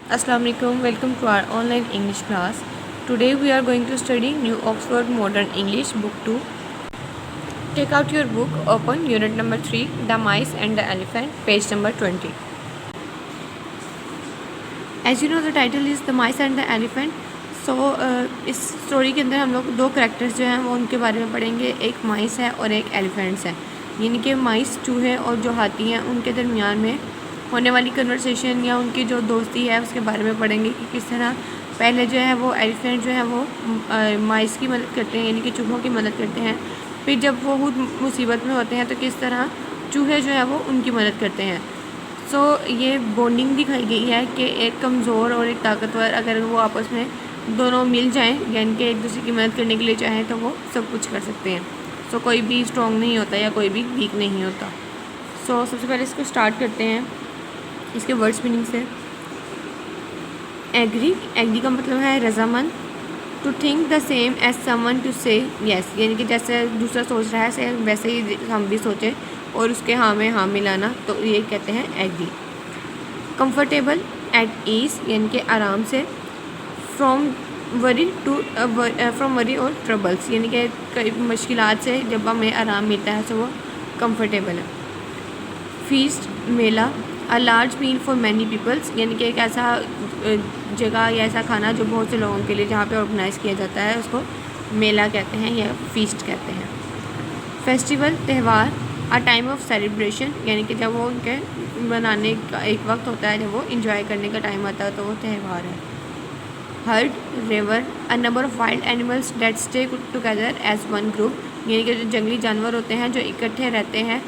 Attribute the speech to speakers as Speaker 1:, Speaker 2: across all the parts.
Speaker 1: Assalamu alaikum. Welcome to our online English class. Today we are going to study New Oxford Modern English Book 2. Take out your book, open unit number 3, The Mice and the Elephant, page number 20. As you know, the title is The Mice and the Elephant. इस story के अंदर हम लोग दो characters जो हैं वो उनके बारे में पढ़ेंगे. एक माइस है और एक एलिफेंट्स है. यानी कि माइस चूहे और जो हाथी हैं उनके दरमियान में होने वाली कन्वर्सेशन या उनकी जो दोस्ती है उसके बारे में पढ़ेंगे कि किस तरह पहले जो है वो एलिफेंट जो है वो माइस की मदद करते हैं, यानी कि चूहों की मदद करते हैं. फिर जब वो खुद मुसीबत में होते हैं तो किस तरह चूहे जो है वो उनकी मदद करते हैं. ये बॉन्डिंग दिखाई गई है कि एक कमज़ोर और एक ताकतवर अगर वो आपस में दोनों मिल जाएं, यानी कि एक दूसरे की मदद करने के लिए चाहें तो वो सब कुछ कर सकते हैं. कोई भी स्ट्रॉन्ग नहीं होता या कोई भी वीक नहीं होता. सबसे पहले इसको स्टार्ट करते हैं इसके वर्ड्स मीनिंग से. एग्री का मतलब है रजामंद. To think the same as someone to say yes, यानी कि जैसे दूसरा सोच रहा है वैसे ही हम भी सोचें और उसके हाँ में हाँ मिलाना, तो ये कहते हैं एग्री. कंफर्टेबल, एट ईज यानी कि आराम से. फ्रॉम वरी और ट्रबल्स, यानी कि कई मुश्किलात से जब हमें आराम मिलता है तो वो कंफर्टेबल है. फीस्ट, मेला. A large meal for many peoples, यानी कि एक ऐसा जगह या ऐसा खाना जो बहुत से लोगों के लिए जहाँ पे ऑर्गेनाइज़ किया जाता है उसको मेला कहते हैं या फीस्ट कहते हैं. फेस्टिवल, त्यौहार. अ टाइम ऑफ सेलिब्रेशन, यानी कि जब वो उनके मनाने का एक वक्त होता है, जब वो इंजॉय करने का टाइम आता है तो वो त्यौहार है. Herd, river. A number of wild animals that stay together as one group, यानी कि जो जंगली जानवर होते हैं जो इकट्ठे रहते हैं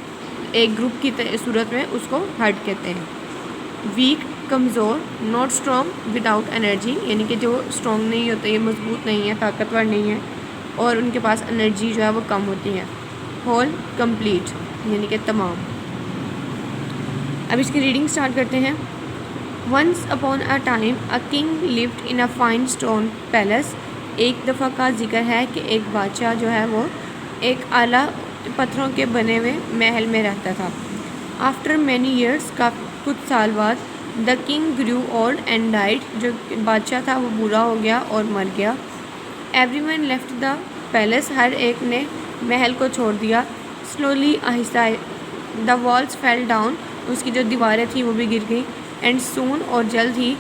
Speaker 1: एक ग्रुप की सूरत में, उसको हर्ड कहते हैं. वीक, कमज़ोर. नॉट स्ट्रॉन्ग विदाउट एनर्जी, यानी कि जो स्ट्रॉन्ग नहीं होते, ये मजबूत नहीं है, ताकतवर नहीं है और उनके पास एनर्जी जो है वो कम होती है. होल, कंप्लीट, यानी कि तमाम. अब इसकी रीडिंग स्टार्ट करते हैं. Once upon a time a king lived in a fine stone palace. एक दफ़ा का जिक्र है कि एक बादशाह जो है वो एक आला पत्थरों के बने हुए महल में रहता था. आफ्टर मैनी ईयर्स, का कुछ साल बाद, the king grew old and died. जो बादशाह था वो बूढ़ा हो गया और मर गया. एवरीवन लेफ्ट द पैलेस, हर एक ने महल को छोड़ दिया. स्लोली, आहिस्ता. द वॉल्स फेल डाउन, उसकी जो दीवारें थी वो भी गिर गई. एंड सून, और जल्द ही,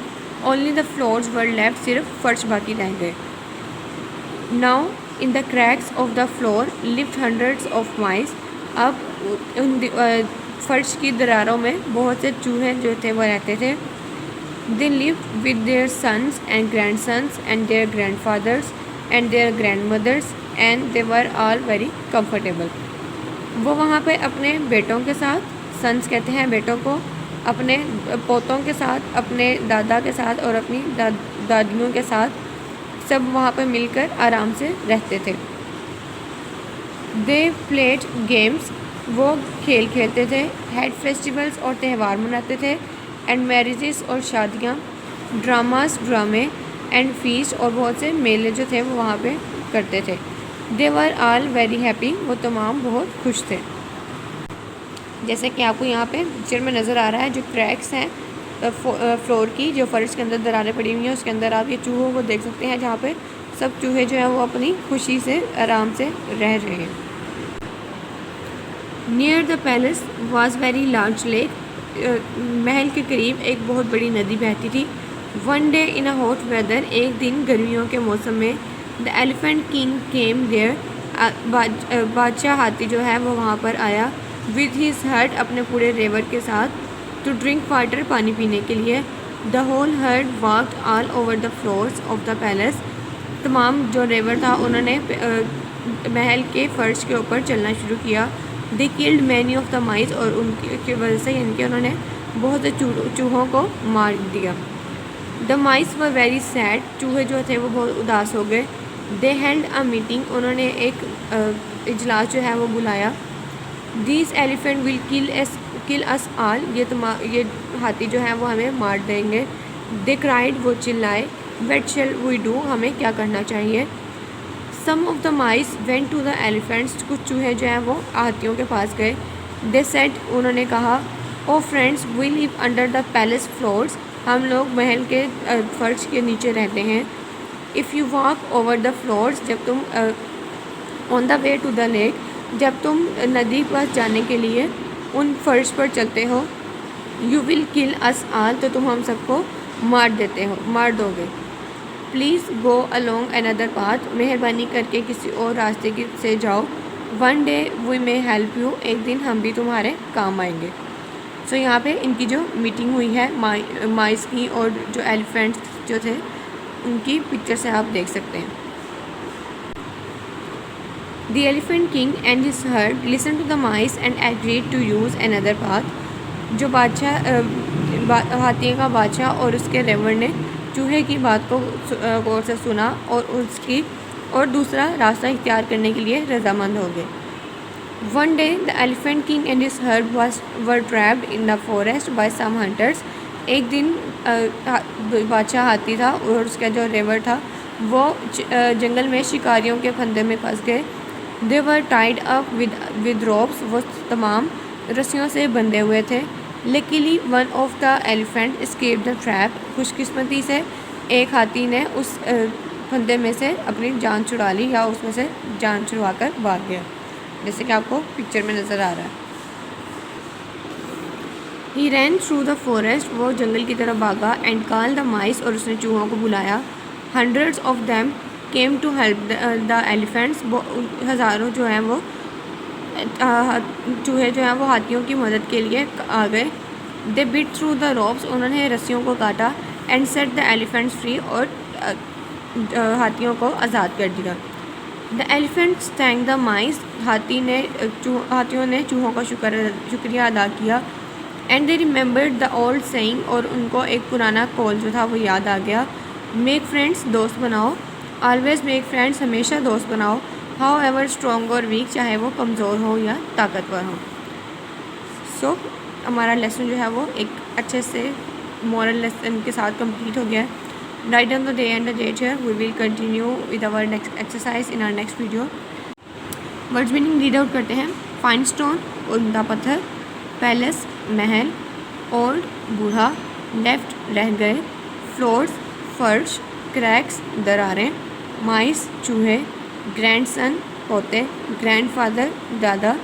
Speaker 1: only the floors were left, सिर्फ फर्श बाकी रह गए. Now in the cracks of the floor lived hundreds of mice. अब उन फर्श की दरारों में बहुत से चूहे जो थे वो रहते थे. They lived with their sons and grandsons and their grandfathers and their grandmothers and they were all very comfortable. वो वहाँ पे अपने बेटों के साथ, सन्स कहते हैं बेटों को, अपने पोतों के साथ, अपने दादा के साथ और अपनी दादियों के साथ सब वहाँ पे मिलकर आराम से रहते थे. दे प्लेड गेम्स, वो खेल खेलते थे. हैड फेस्टिवल्स, और त्यौहार मनाते थे. एंड मैरिजेस, और शादियाँ. ड्रामास, ड्रामे. एंड फीस्ट, और बहुत से मेले जो थे वो वहाँ पे करते थे. दे वर ऑल वेरी हैप्पी, वो तमाम बहुत खुश थे. जैसे कि आपको यहाँ पे पिक्चर में नज़र आ रहा है, जो क्रैक्स हैं फ्लोर की, जो फर्श के अंदर दरारें पड़ी हुई हैं, उसके अंदर आप ये चूहों को देख सकते हैं, जहाँ पे सब चूहे जो हैं वो अपनी खुशी से आराम से रह रहे हैं. Near the palace was very large lake. महल के करीब एक बहुत बड़ी नदी बहती थी. One day in a hot weather, एक दिन गर्मियों के मौसम में, the elephant king came there. बादशाह हाथी जो है वो वहाँ पर आया. विद हिज हर्ड, अपने पूरे रेवर के साथ. टू ड्रिंक वाटर, पानी पीने के लिए. The whole herd walked all over the floors of the palace. तमाम जो रेवर था उन्होंने महल के फर्श के ऊपर चलना शुरू किया. They killed many of the माइस, और उनकी वजह से यानी कि उन्होंने बहुत से चूहों को मार दिया. The mice were very sad, चूहे जो थे वो बहुत उदास हो गए. दे हेल्ड अ मीटिंग, उन्होंने एक इजलास जो है वो बुलाया. This elephant will kill us all, ये हाथी जो है वो हमें मार देंगे. दे क्राइड, वो चिल्लाए. वेट शेल वी डू, हमें क्या करना चाहिए. Some of the mice went to the elephants, कुछ चूहे जो हैं वो हाथियों के पास गए. दे सेड, उन्होंने कहा, oh friends we live under the palace floors, हम लोग महल के फर्श के नीचे रहते हैं। If you walk over the floors, जब तुम on the way to the lake, जब तुम नदी पर जाने के लिए उन फर्श पर चलते हो। यू विल किल अस आल, तो तुम हम सबको मार दोगे। Please go along another path, मेहरबानी करके किसी और रास्ते से जाओ। One day we may help you, एक दिन हम भी तुम्हारे काम आएंगे। सो यहाँ पे इनकी जो मीटिंग हुई है माइस की और जो एलिफेंट्स जो थे उनकी पिक्चर से आप देख सकते हैं। The elephant king and his herd listen to the mice and agreed to use another path. जो हाथियों का बादशाह और उसके रेवर ने चूहे की बात को गौर से सुना और दूसरा रास्ता इख्तियार करने के लिए रजामंद हो गए। One day, the elephant king and his herd were trapped in the forest by some hunters. एक दिन बादशाह हाथी था और उसका जो रेवर था वो जंगल में शिकारियों के फंदे में फंस गए। They were tied up with ropes. वो तमाम रस्सियों से बंधे हुए थे। Luckily, one of the elephant escaped the trap. खुशकिस्मती से एक हाथी ने उस फंदे में से अपनी जान छुड़ा ली या उसमें से जान छुड़वा कर भाग गया, जैसे कि आपको पिक्चर में नज़र आ रहा है। He ran through the forest, वो जंगल की तरफ भागा। And called the mice, और उसने चूहों को बुलाया। Hundreds of them came to help the elephants, वो हज़ारों जो हैं वो चूहे जो हैं वो हाथियों की मदद के लिए आ गए। They bit through the ropes, उन्होंने रस्सियों को काटा। And set the elephants free, और हाथियों को आज़ाद कर दिया। द एलिफेंट्स थैंक द माइस, हाथियों ने चूहों का शुक्रिया अदा किया। And they remembered the old saying, और उनको एक पुराना कॉल जो था वो याद आ गया। मेक फ्रेंड्स, दोस्त बनाओ। ऑलवेज मेक फ्रेंड्स, हमेशा दोस्त बनाओ। हाउ एवर स्ट्रॉन्ग और वीक, चाहे वो कमज़ोर हो या ताकतवर हो। सो हमारा लेसन जो है वो एक अच्छे से मॉरल लेसन के साथ कंप्लीट हो गया है। Write down the day and the date here. We will continue with our next exercise in our next video. Words meaning read out करते हैं। फाइन स्टोन, उम्दा पत्थर। पैलेस, महल। ओल्ड, बूढ़ा। लेफ्ट, रह गए। फ्लोर्स, फर्श। क्रैक्स, दरारें। माइस, चूहे। ग्रैंडसन, पोते। ग्रैंडफादर, दादा।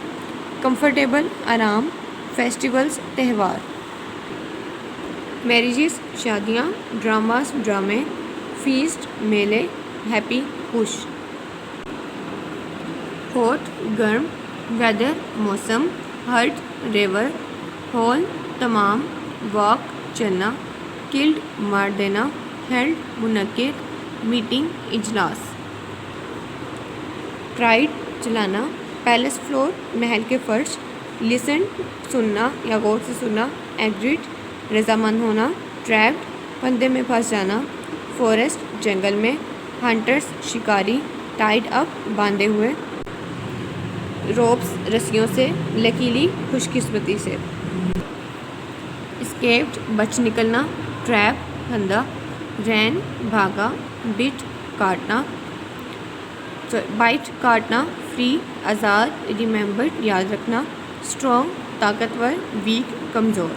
Speaker 1: कंफर्टेबल, आराम। फेस्टिवल्स, त्यौहार। मैरिजेस, शादियाँ। ड्रामास, ड्रामे। फीस्ट, मेले। हैप्पी, खुश। हॉट, गर्म। वेदर, मौसम। हर्ट, रेवर। होल, तमाम। वॉक, चलना। किल्ड, मार देना। हेल्ड, मुनक्किद। मीटिंग, इजलास। ट्राइड, चलाना। पैलेस फ्लोर, महल के फर्श। लिसन, सुनना या गौर से सुनना। एग्रीड, रजामंद होना। ट्रैप्ड, फंदे में फंस जाना। फॉरेस्ट, जंगल में। हंटर्स, शिकारी। टाइड अप, बांधे हुए। रोप्स, रस्सियों से। लकीली, खुशकिस्मती से। एस्केप्ड, बच निकलना। ट्रैप, फंदा। रैन, भागा। बिट, काटना। बाइट, काटना। फ्री, आज़ाद। रिमेंबर्ड, याद रखना। स्ट्रॉन्ग, ताकतवर। वीक, कमज़ोर।